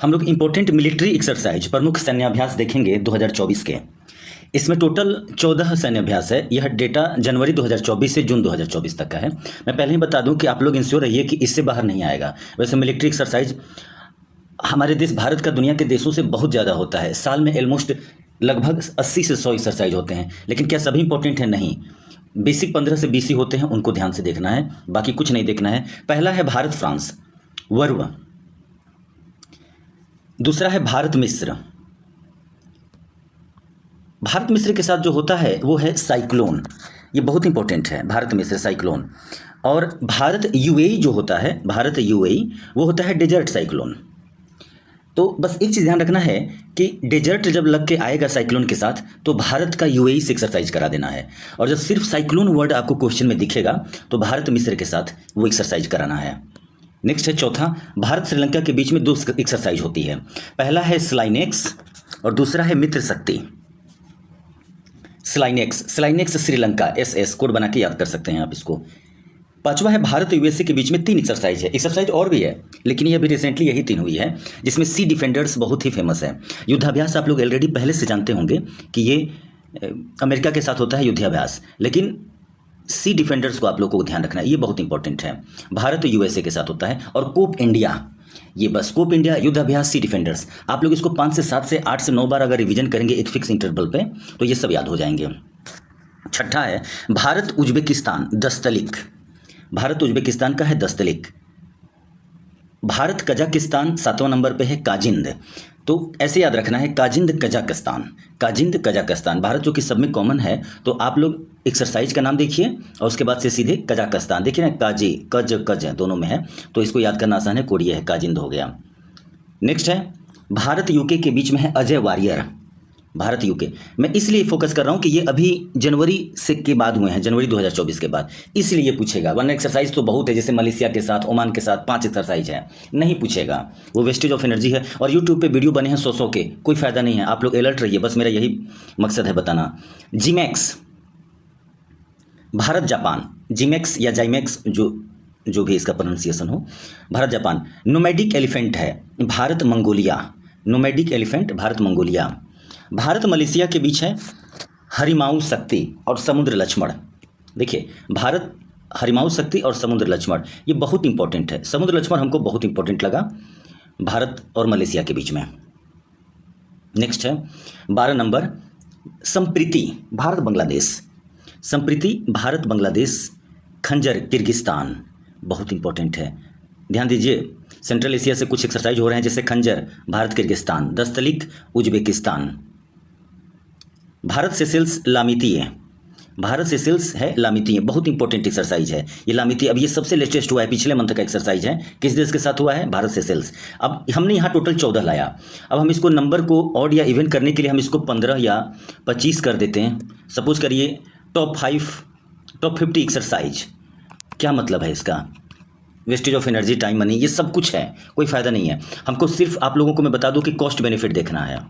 हम लोग important military exercise प्रमुख सैन्याभ्यास देखेंगे 2024 के। इसमें टोटल 14 सैन्याभ्यास है। यह डेटा जनवरी 2024 से जून 2024 तक का है। मैं पहले ही बता दूं कि आप लोग इंश्योर रहिए कि इससे बाहर नहीं आएगा। वैसे मिलिट्री एक्सरसाइज हमारे देश भारत का दुनिया के देशों से बहुत ज़्यादा होता है। साल में ऑलमोस्ट लगभग 80 से 100 एक्सरसाइज होते हैं। लेकिन क्या सभी इंपॉर्टेंट है? नहीं। बेसिक 15 से 20 ही होते हैं, उनको ध्यान से देखना है, बाकी कुछ नहीं देखना है। पहला है भारत फ्रांस वर्व, दूसरा है भारत मिस्र। भारत मिस्र के साथ जो होता है वो है साइक्लोन, ये बहुत इंपॉर्टेंट है। भारत मिस्र साइक्लोन। और भारत यूएई जो होता है, भारत यूएई, वो होता है डेजर्ट साइक्लोन। तो बस एक चीज़ ध्यान रखना है कि डेजर्ट जब लग के आएगा साइक्लोन के साथ तो भारत का यूएई से एक्सरसाइज करा देना है। और जब सिर्फ साइक्लोन वर्ड आपको क्वेश्चन में दिखेगा तो भारत मिस्र के साथ वो एक्सरसाइज कराना है। नेक्स्ट है चौथा, भारत श्रीलंका के बीच में 2 एक्सरसाइज होती है। पहला है स्लाइनेक्स और दूसरा है मित्र शक्ति। स्लाइनेक्स श्रीलंका, SS कोड बना के याद कर सकते हैं आप इसको। पांचवा है भारत यूएसए के बीच में 3 एक्सरसाइज है। एक्सरसाइज और भी है लेकिन ये अभी रिसेंटली यही 3 हुई है, जिसमें सी डिफेंडर्स बहुत ही फेमस है। युद्धाभ्यास आप लोग ऑलरेडी पहले से जानते होंगे कि ये अमेरिका के साथ होता है युद्धाभ्यास, लेकिन सी डिफेंडर्स को आप लोग को ध्यान रखना है, ये बहुत इंपॉर्टेंट है। भारत यूएसए के साथ होता है। और कोप इंडिया, ये बस कोप इंडिया, युद्धाभ्यास, सी डिफेंडर्स, आप लोग इसको 5 से 7 से 8 से 9 बार अगर रिवीजन करेंगे एक फिक्स इंटरवल पे तो ये सब याद हो जाएंगे। छठा है भारत उज्बेकिस्तान दस्तलिक, भारत उज्बेकिस्तान का है दस्तलिक। भारत कजाकिस्तान 7वां नंबर पे है काजिंद। तो ऐसे याद रखना है, काजिंद कजाकिस्तान, काजिंद कजाकिस्तान। भारत जो कि सब में कॉमन है, तो आप लोग एक्सरसाइज का नाम देखिए और उसके बाद से सीधे कजाकिस्तान देखिए ना, काजी कज दोनों में है, तो इसको याद करना आसान है, कोड ये है, काजिंद हो गया। नेक्स्ट है भारत यूके के बीच में है अजय वारियर। भारत यूके मैं इसलिए फोकस कर रहा हूं कि ये अभी जनवरी से के बाद हुए हैं, जनवरी 2024 के बाद, इसलिए पूछेगा। वरना एक्सरसाइज तो बहुत है, जैसे मलेशिया के साथ, ओमान के साथ 5 एक्सरसाइज है, नहीं पूछेगा, वो वेस्टेज ऑफ एनर्जी है। और यूट्यूब पे वीडियो बने हैं 100 के, कोई फायदा नहीं है। आप लोग अलर्ट रहिए, बस मेरा यही मकसद है बताना। जीमैक्स भारत जापान, जीमैक्स या जाइमैक्स जो भी इसका प्रोनाउंसिएशन हो, भारत जापान। नोमैडिक एलिफेंट है Bharat Mongolia, nomadic elephant Bharat Mongolia. Bharat Malaysia के बीच है हरिमाऊ शक्ति और समुद्र लक्ष्मण। देखिए भारत हरिमाऊ शक्ति और समुद्र लक्ष्मण, ये बहुत इंपॉर्टेंट है। समुद्र लक्ष्मण हमको बहुत इंपॉर्टेंट लगा भारत और मलेशिया के बीच में। नेक्स्ट है 12 नंबर संप्रीति भारत बांग्लादेश, संप्रीति भारत बांग्लादेश। खंजर किर्गिस्तान, बहुत इंपॉर्टेंट है, ध्यान दीजिए। सेंट्रल एशिया से कुछ एक्सरसाइज हो रहे हैं, जैसे Khanjar Bharat Kyrgyzstan, Dustlik Uzbekistan. Bharat Seychelles Lamitiye, Bharat Seychelles है लामितीय, बहुत इंपॉर्टेंट एक्सरसाइज है ये लामितीय। अब ये सबसे लेटेस्ट हुआ है, पिछले मंथ का एक्सरसाइज है। किस देश के साथ हुआ है? भारत सेशेल्स। अब हमने यहाँ टोटल 14 लाया। अब हम इसको नंबर को ऑड या इवन करने के लिए हम इसको 15 या 25 कर देते हैं। सपोज करिए टॉप 50 एक्सरसाइज। क्या मतलब है इसका? Wastage of energy, time, money, ये सब कुछ है, कोई फायदा नहीं है। हमको सिर्फ आप लोगों को मैं बता दूं कि कॉस्ट बेनिफिट देखना है।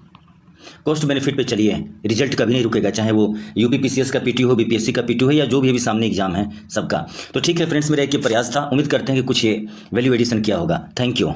कॉस्ट बेनिफिट पे चलिए, रिजल्ट कभी नहीं रुकेगा, चाहे वो यूपीपीसीएस का पीटी हो, बीपीएससी का पीटी हो, या जो भी अभी सामने एग्जाम है सबका। तो ठीक है फ्रेंड्स, मेरा एक प्रयास था, उम्मीद करते हैं कि कुछ ये वैल्यू एडिशन किया होगा। Thank you.